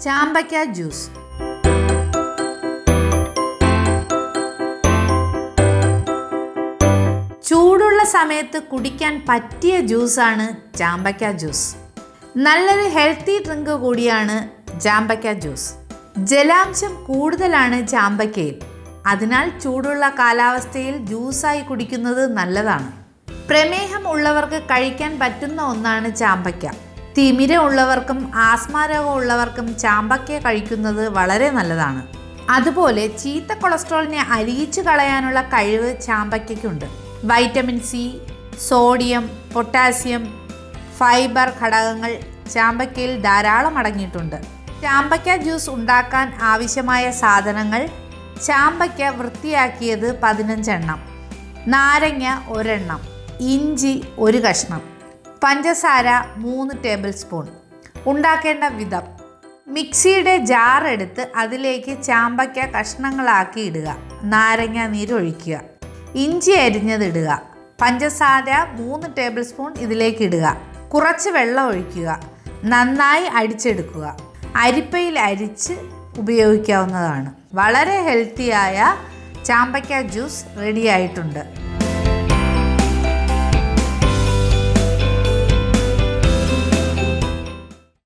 ചാമ്പക്ക ജ്യൂസ്. ചൂടുള്ള സമയത്ത് കുടിക്കാൻ പറ്റിയ ജ്യൂസാണ് ചാമ്പക്ക ജ്യൂസ്. നല്ലൊരു ഹെൽത്തി ഡ്രിങ്ക് കൂടിയാണ് ചാമ്പക്ക ജ്യൂസ്. ജലാംശം കൂടുതലാണ് ചാമ്പക്കയിൽ. അതിനാൽ ചൂടുള്ള കാലാവസ്ഥയിൽ ജ്യൂസായി കുടിക്കുന്നത് നല്ലതാണ്. പ്രമേഹം ഉള്ളവർക്ക് കഴിക്കാൻ പറ്റുന്ന ഒന്നാണ് ചാമ്പക്ക. തിമിരം ഉള്ളവർക്കും ആസ്മ രോഗം ഉള്ളവർക്കും ചാമ്പക്ക കഴിക്കുന്നത് വളരെ നല്ലതാണ്. അതുപോലെ ചീത്ത കൊളസ്ട്രോളിനെ അലിയിച്ചു കളയാനുള്ള കഴിവ് ചാമ്പയ്ക്കുണ്ട്. Vitamin C, sodium, potassium, fibre ഘടകങ്ങൾ ചാമ്പക്കയിൽ ധാരാളം അടങ്ങിയിട്ടുണ്ട്. ചാമ്പക്ക ജ്യൂസ് ഉണ്ടാക്കാൻ ആവശ്യമായ സാധനങ്ങൾ: ചാമ്പക്ക വൃത്തിയാക്കിയത് 15 എണ്ണം, നാരങ്ങ 1 എണ്ണം, ഇഞ്ചി 1 കഷ്ണം, പഞ്ചസാര 3 ടേബിൾ സ്പൂൺ. ഉണ്ടാക്കേണ്ട വിധം: മിക്സിയുടെ ജാർ എടുത്ത് അതിലേക്ക് ചാമ്പക്ക കഷ്ണങ്ങളാക്കി ഇടുക, നാരങ്ങ നീരൊഴിക്കുക, ഇഞ്ചി അരിഞ്ഞതിടുക, പഞ്ചസാര 3 ടേബിൾ സ്പൂൺ ഇതിലേക്ക് ഇടുക, കുറച്ച് വെള്ളം ഒഴിക്കുക, നന്നായി അടിച്ചെടുക്കുക. അരിപ്പയിൽ അരിച്ച് ഉപയോഗിക്കാവുന്നതാണ്. വളരെ ഹെൽത്തിയായ ചാമ്പക്ക ജ്യൂസ് റെഡി ആയിട്ടുണ്ട്.